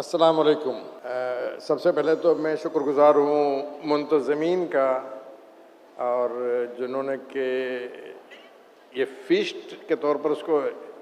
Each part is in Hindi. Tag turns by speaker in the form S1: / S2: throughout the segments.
S1: अस्सलाम वालेकुम। सबसे पहले तो मैं शुक्रगुज़ार हूँ मुंतज़मीन का और जिन्होंने कि ये फ़ीस्ट के तौर पर उसको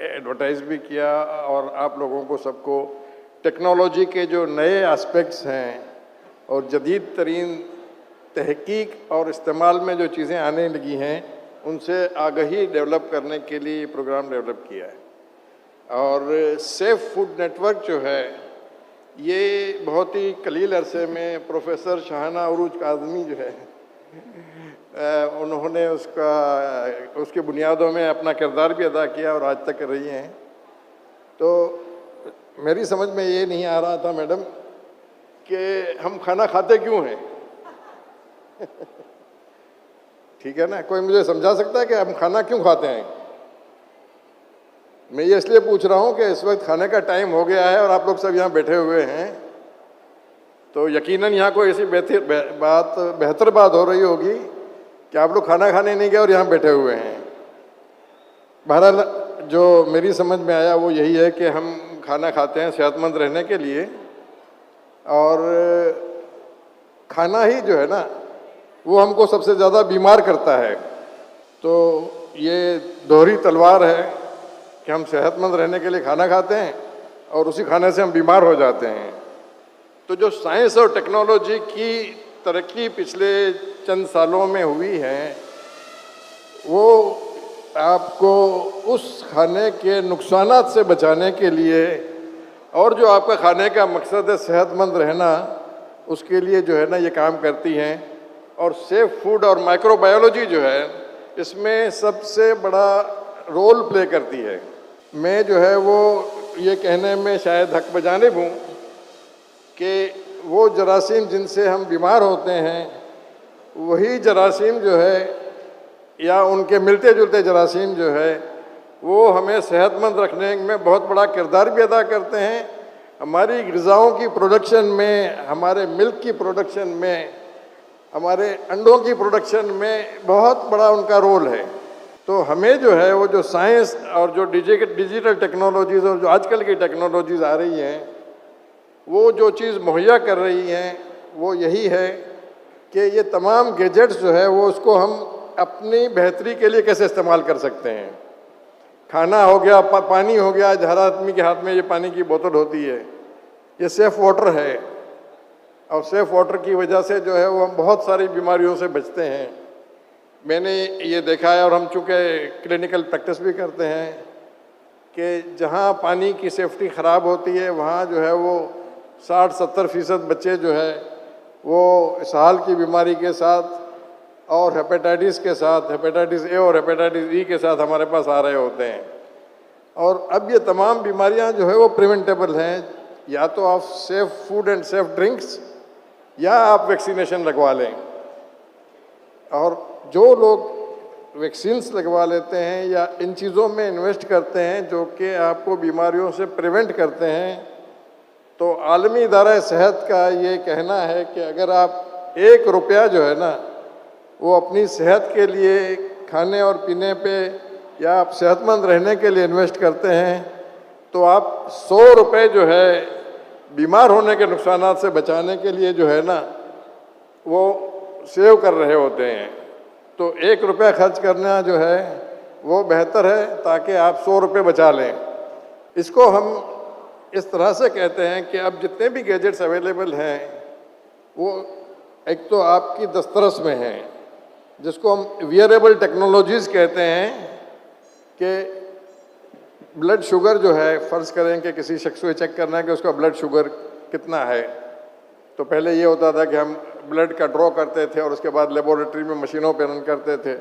S1: एडवर्टाइज़ भी किया और आप लोगों को सबको टेक्नोलॉजी के जो नए एस्पेक्ट्स हैं और जदीद तरीन तहकीक और इस्तेमाल में जो चीज़ें आने लगी हैं उनसे आगाही डेवलप करने के लिए ये प्रोग्राम डेवलप किया है। और सेफ़ फूड नेटवर्क जो है ये बहुत ही कलील अरसे में प्रोफेसर शाहाना अरूज काज़मी जो है उन्होंने उसकी बुनियादों में अपना किरदार भी अदा किया और आज तक कर रही हैं। तो मेरी समझ में ये नहीं आ रहा था मैडम कि हम खाना खाते क्यों हैं। ठीक है ना, कोई मुझे समझा सकता है कि हम खाना क्यों खाते हैं? मैं ये इसलिए पूछ रहा हूँ कि इस वक्त खाने का टाइम हो गया है और आप लोग सब यहाँ बैठे हुए हैं, तो यकीनन यहाँ कोई ऐसी बेहतर बात हो रही होगी कि आप लोग खाना खाने नहीं गए और यहाँ बैठे हुए हैं। बहरहाल जो मेरी समझ में आया वो यही है कि हम खाना खाते हैं सेहतमंद रहने के लिए, और खाना ही जो है ना वो हमको सबसे ज़्यादा बीमार करता है। तो ये दोहरी तलवार है कि हम सेहतमंद रहने के लिए खाना खाते हैं और उसी खाने से हम बीमार हो जाते हैं। तो जो साइंस और टेक्नोलॉजी की तरक्की पिछले चंद सालों में हुई है वो आपको उस खाने के नुकसानात से बचाने के लिए और जो आपका खाने का मकसद है सेहतमंद रहना, उसके लिए जो है ना ये काम करती हैं। और सेफ फूड और माइक्रोबायोलॉजी जो है इसमें सबसे बड़ा रोल प्ले करती है। मैं जो है वो ये कहने में शायद हक बजानिब हूँ कि वो जरासीम जिनसे हम बीमार होते हैं वही जरासीम जो है या उनके मिलते जुलते जरासीम जो है वो हमें सेहतमंद रखने में बहुत बड़ा किरदार भी अदा करते हैं। हमारी ग़िज़ाओं की प्रोडक्शन में, हमारे मिल्क की प्रोडक्शन में, हमारे अंडों की प्रोडक्शन में बहुत बड़ा उनका रोल है। तो हमें जो है वो जो साइंस और जो डिजिटल टेक्नोलॉजीज़ और जो आजकल की टेक्नोलॉजीज़ आ रही हैं वो जो चीज़ मुहैया कर रही हैं वो यही है कि ये तमाम गैजेट्स जो है वो उसको हम अपनी बेहतरी के लिए कैसे इस्तेमाल कर सकते हैं। खाना हो गया, पानी हो गया, हर आदमी के हाथ में ये पानी की बोतल होती है, ये सेफ़ वाटर है और सेफ़ वाटर की वजह से जो है वो हम बहुत सारी बीमारियों से बचते हैं। मैंने ये देखा है और हम चूँकि क्लिनिकल प्रैक्टिस भी करते हैं कि जहाँ पानी की सेफ्टी ख़राब होती है वहाँ जो है वो 60-70% बच्चे जो है वो इसहाल की बीमारी के साथ और हेपेटाइटिस के साथ, हेपेटाइटिस ए और हेपेटाइटिस ई के साथ हमारे पास आ रहे होते हैं। और अब ये तमाम बीमारियाँ जो है वो प्रिवेंटेबल हैं, या तो आप safe food and safe drinks या आप वैक्सीनेशन लगवा लें। और जो लोग वैक्सीन्स लगवा लेते हैं या इन चीज़ों में इन्वेस्ट करते हैं जो कि आपको बीमारियों से प्रिवेंट करते हैं, तो आलमी इदारा सेहत का ये कहना है कि अगर आप 1 रुपया जो है ना वो अपनी सेहत के लिए, खाने और पीने पे या आप सेहतमंद रहने के लिए इन्वेस्ट करते हैं तो आप 100 रुपये जो है बीमार होने के नुकसानात से बचाने के लिए जो है ना वो सेव कर रहे होते हैं। तो 1 रुपया खर्च करना जो है वो बेहतर है ताकि आप 100 रुपये बचा लें। इसको हम इस तरह से कहते हैं कि अब जितने भी गैजेट्स अवेलेबल हैं वो एक तो आपकी दस्तरस में हैं, जिसको हम वियरेबल टेक्नोलॉजीज़ कहते हैं कि ब्लड शुगर जो है, फ़र्ज़ करें कि किसी शख्स को चेक करना है कि उसका ब्लड शुगर कितना है, तो पहले ये होता था कि हम ब्लड का ड्रॉ करते थे और उसके बाद लेबोरेटरी में मशीनों पर रन करते थे।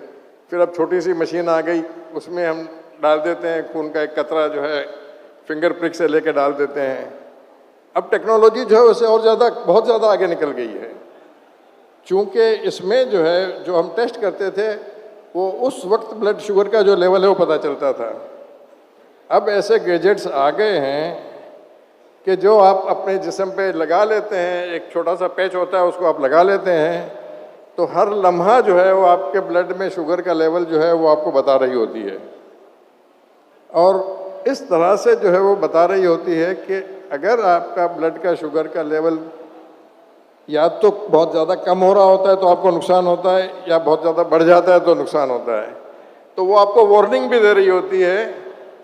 S1: फिर अब छोटी सी मशीन आ गई, उसमें हम डाल देते हैं खून का एक कतरा जो है फिंगर प्रिक से लेके डाल देते हैं। अब टेक्नोलॉजी जो है उससे और ज़्यादा, बहुत ज़्यादा आगे निकल गई है। चूँकि इसमें जो है जो हम टेस्ट करते थे वो उस वक्त ब्लड शुगर का जो लेवल है वो पता चलता था। अब ऐसे गैजेट्स आ गए हैं कि जो आप अपने जिस्म पे लगा लेते हैं, एक छोटा सा पैच होता है उसको आप लगा लेते हैं, तो हर लम्हा जो है वो आपके ब्लड में शुगर का लेवल जो है वो आपको बता रही होती है। और इस तरह से जो है वो बता रही होती है कि अगर आपका ब्लड का शुगर का लेवल या तो बहुत ज़्यादा कम हो रहा होता है तो आपको नुकसान होता है, या बहुत ज़्यादा बढ़ जाता है तो नुकसान होता है। तो वो आपको वार्निंग भी दे रही होती है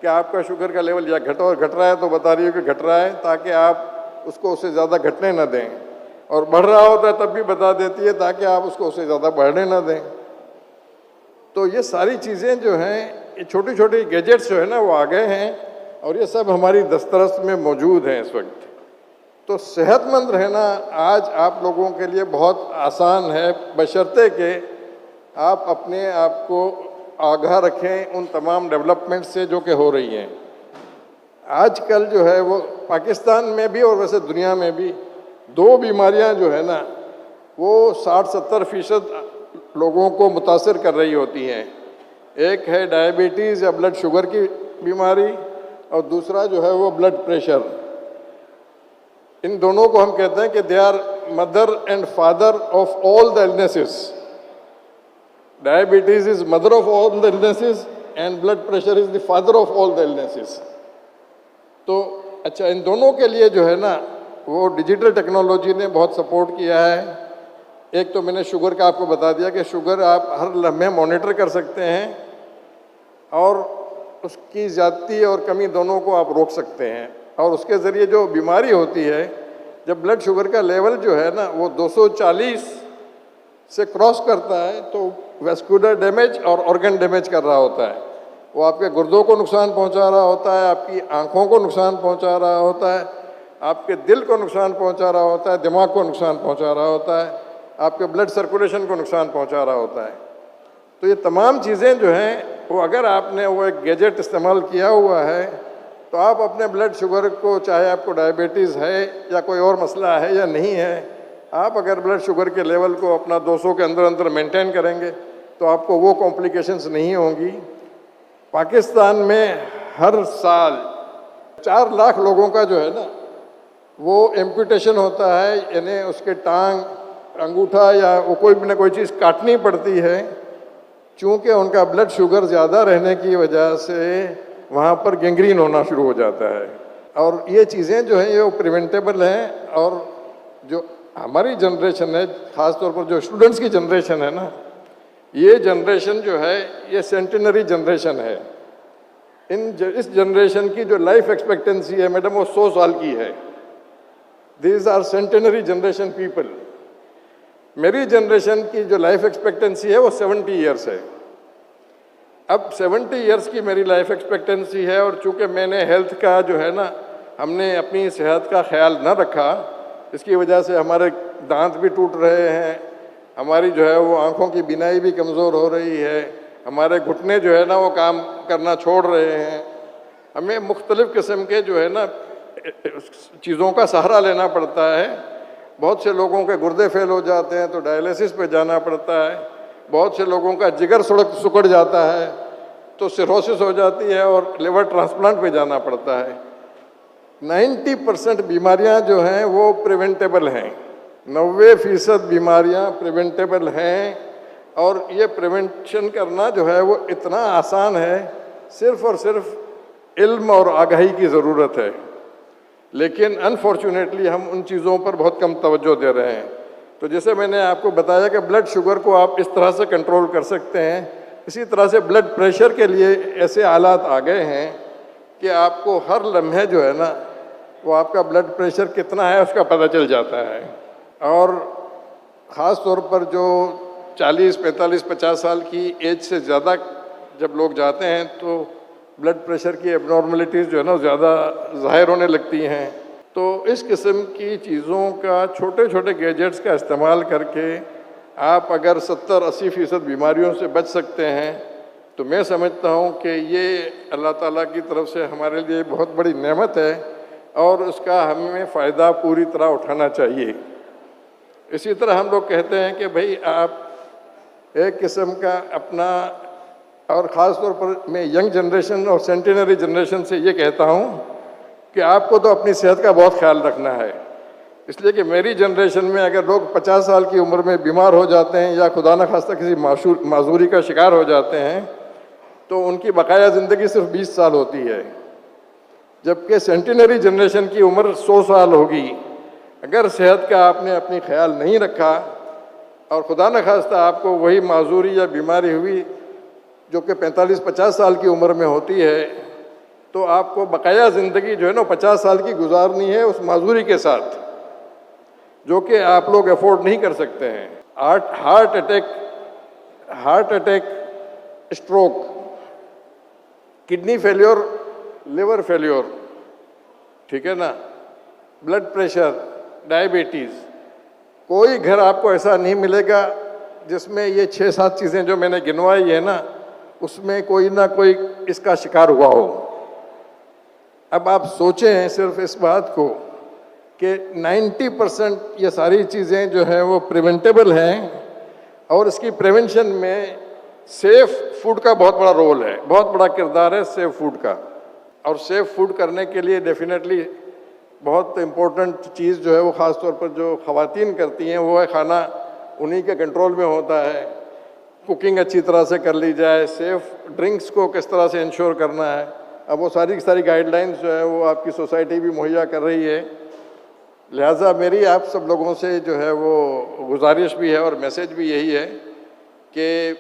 S1: कि आपका शुगर का लेवल या घट रहा है तो बता रही है कि घट रहा है, ताकि आप उसको उससे ज़्यादा घटने ना दें, और बढ़ रहा होता है तब भी बता देती है ताकि आप उसको उससे ज़्यादा बढ़ने ना दें। तो ये सारी चीज़ें जो हैं, ये छोटी छोटी गैजेट्स जो है ना वो आ गए हैं, और ये सब हमारी दस्तरस में मौजूद हैं इस वक्त। तो सेहतमंद रहना आज आप लोगों के लिए बहुत आसान है, बशर्ते कि आप अपने आप को आगाह रखें उन तमाम डेवलपमेंट से जो कि हो रही हैं। आजकल जो है वो पाकिस्तान में भी और वैसे दुनिया में भी दो बीमारियां जो है ना वो 60-70% लोगों को मुतासिर कर रही होती हैं। एक है डायबिटीज़ या ब्लड शुगर की बीमारी, और दूसरा जो है वो ब्लड प्रेशर। इन दोनों को हम कहते हैं कि they are mother and father of all the illnesses. Diabetes is mother of all the illnesses and blood pressure is the father of all the illnesses. तो अच्छा, इन दोनों के लिए जो है ना वो डिजिटल टेक्नोलॉजी ने बहुत सपोर्ट किया है। एक तो मैंने शुगर का आपको बता दिया कि शुगर आप हर लम्हे मॉनिटर कर सकते हैं, और उसकी ज़्यादती और कमी दोनों को आप रोक सकते हैं। और उसके ज़रिए जो बीमारी होती है, जब ब्लड शुगर का लेवल जो है ना वो 240 से क्रॉस करता है तो वेस्कुलर डैमेज और ऑर्गन डैमेज कर रहा होता है। वो आपके गुर्दों को नुकसान पहुंचा रहा होता है, आपकी आँखों को नुकसान पहुंचा रहा होता है, आपके दिल को नुकसान पहुंचा रहा होता है, दिमाग को नुकसान पहुंचा रहा होता है, आपके ब्लड सर्कुलेशन को नुकसान पहुंचा रहा होता है। तो ये तमाम चीज़ें जो हैं वो अगर आपने वो एक गैजेट इस्तेमाल किया हुआ है तो आप अपने ब्लड शुगर को, चाहे आपको डायबिटीज़ है या कोई और मसला है या नहीं है, आप अगर ब्लड शुगर के लेवल को अपना 200 के अंदर अंदर मेंटेन करेंगे तो आपको वो कॉम्प्लिकेशंस नहीं होंगी। पाकिस्तान में हर साल 4 लाख लोगों का जो है ना वो एम्पुटेशन होता है, यानी उसके टांग, अंगूठा या वो कोई ना कोई चीज़ काटनी पड़ती है, चूँकि उनका ब्लड शुगर ज़्यादा रहने की वजह से वहाँ पर गैंग्रीन होना शुरू हो जाता है। और ये चीज़ें जो हैं ये प्रिवेंटेबल हैं। और जो हमारी जनरेशन है, ख़ास तौर पर जो स्टूडेंट्स की जनरेशन है ना, ये जनरेशन जो है ये सेंटिनरी जनरेशन है। इस जनरेशन की जो लाइफ एक्सपेक्टेंसी है मैडम वो 100 साल की है। These are centenary generation people. मेरी जनरेशन की जो लाइफ एक्सपेक्टेंसी है वो 70 ईयर्स है। अब 70 ईयर्स की मेरी लाइफ एक्सपेक्टेंसी है, और चूँकि मैंने हेल्थ का जो है ना, हमने अपनी सेहत का ख्याल न रखा, इसकी वजह से हमारे दांत भी टूट रहे हैं, हमारी जो है वो आँखों की बीनाई भी कमज़ोर हो रही है, हमारे घुटने जो है ना वो काम करना छोड़ रहे हैं, हमें मुख्तलिफ़ किस्म के जो है ना चीज़ों का सहारा लेना पड़ता है। बहुत से लोगों के गुर्दे फेल हो जाते हैं तो डायलिसिस पे जाना पड़ता है, बहुत से लोगों का जिगर सिकुड़ जाता है तो सिरोसिस हो जाती है और लिवर ट्रांसप्लांट पे जाना पड़ता है। 90% बीमारियां जो हैं वो प्रिवेंटेबल हैं, 90% बीमारियां प्रिवेंटेबल हैं, और ये प्रिवेंशन करना जो है वो इतना आसान है, सिर्फ़ और सिर्फ इल्म और आगाही की ज़रूरत है। लेकिन अनफॉर्चुनेटली हम उन चीज़ों पर बहुत कम तवज्जो दे रहे हैं। तो जैसे मैंने आपको बताया कि ब्लड शुगर को आप इस तरह से कंट्रोल कर सकते हैं, इसी तरह से ब्लड प्रेशर के लिए ऐसे आलात आ गए हैं कि आपको हर लम्हे जो है ना वो आपका ब्लड प्रेशर कितना है उसका पता चल जाता है। और ख़ास तौर पर जो 40, 45, 50 साल की एज से ज़्यादा जब लोग जाते हैं तो ब्लड प्रेशर की एबनॉर्मलिटीज़ जो है ना ज़्यादा ज़ाहिर होने लगती हैं। तो इस किस्म की चीज़ों का, छोटे छोटे गैजेट्स का इस्तेमाल करके आप अगर 70-80% बीमारियों से बच सकते हैं तो मैं समझता हूँ कि ये अल्लाह ताला की तरफ से हमारे लिए बहुत बड़ी नेमत है, और उसका हमें फ़ायदा पूरी तरह उठाना चाहिए। इसी तरह हम लोग कहते हैं कि भाई आप एक किस्म का अपना, और ख़ास तौर पर मैं यंग जनरेशन और सेंटिनरी जनरेशन से ये कहता हूँ कि आपको तो अपनी सेहत का बहुत ख्याल रखना है, इसलिए कि मेरी जनरेशन में अगर लोग 50 साल की उम्र में बीमार हो जाते हैं या खुदा न खास्ता किसी माजूरी का शिकार हो जाते हैं तो उनकी बकाया ज़िंदगी सिर्फ 20 साल होती है, जबकि सेंटिनरी जनरेशन की उम्र 100 साल होगी। अगर सेहत का आपने अपनी ख्याल नहीं रखा और खुदा न खास्ता आपको वही माजूरी या बीमारी हुई जो कि 45-50 साल की उम्र में होती है, तो आपको बकाया ज़िंदगी जो है ना 50 साल की गुजारनी है उस माजूरी के साथ, जो कि आप लोग अफोर्ड नहीं कर सकते हैं। Heart attack, stroke, kidney failure, liver failure, ठीक है ना, ब्लड प्रेशर, डायबिटीज़, कोई घर आपको ऐसा नहीं मिलेगा जिसमें ये 6-7 चीज़ें जो मैंने गिनवाई है ना, उसमें कोई ना कोई इसका शिकार हुआ हो। अब आप सोचें सिर्फ इस बात को कि 90% ये सारी चीज़ें जो हैं वो प्रिवेंटेबल हैं, और इसकी प्रिवेंशन में सेफ फूड का बहुत बड़ा रोल है, बहुत बड़ा किरदार है सेफ फूड का। और सेफ फूड करने के लिए डेफिनेटली बहुत इम्पोर्टेंट चीज़ जो है वो ख़ास तौर पर जो ख़वातीन करती हैं वो है खाना उन्हीं के कंट्रोल में होता है। कुकिंग अच्छी तरह से कर ली जाए, सेफ ड्रिंक्स को किस तरह से इंश्योर करना है, अब वो सारी की सारी गाइडलाइंस जो है वो आपकी सोसाइटी भी मुहैया कर रही है। लिहाजा मेरी आप सब लोगों से जो है वो गुजारिश भी है और मैसेज भी यही है कि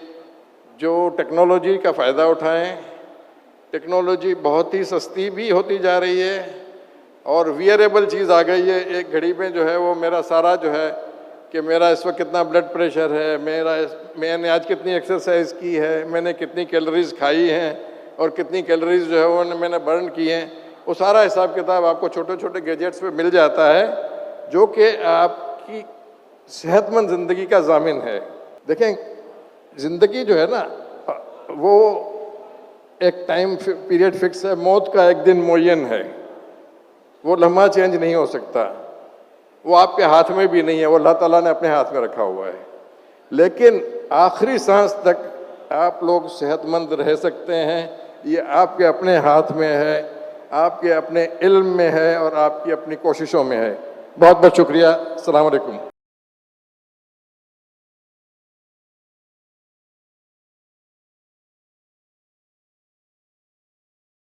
S1: जो टेक्नोलॉजी का फ़ायदा उठाएं। टेक्नोलॉजी बहुत ही सस्ती भी होती जा रही है और वियरेबल चीज़ आ गई है। एक घड़ी में जो है वो मेरा सारा जो है कि मेरा इस वक्त कितना ब्लड प्रेशर है, मैंने आज कितनी एक्सरसाइज की है, मैंने कितनी कैलोरीज खाई हैं और कितनी कैलोरीज जो है वो मैंने बर्न की हैं, वो सारा हिसाब किताब आपको छोटे छोटे गैजेट्स पे मिल जाता है, जो कि आपकी सेहतमंद ज़िंदगी का ज़ामिन है। देखें, ज़िंदगी जो है ना वो एक टाइम पीरियड फिक्स है, मौत का एक दिन मुअय्यन है, वो लम्हा चेंज नहीं हो सकता, वो आपके हाथ में भी नहीं है, वो अल्लाह ताला ने अपने हाथ में रखा हुआ है। लेकिन आखिरी सांस तक आप लोग सेहतमंद रह सकते हैं, ये आपके अपने हाथ में है, आपके अपने इल्म में है और आपकी अपनी कोशिशों में है। बहुत बहुत शुक्रिया। अस्सलाम वालेकुम।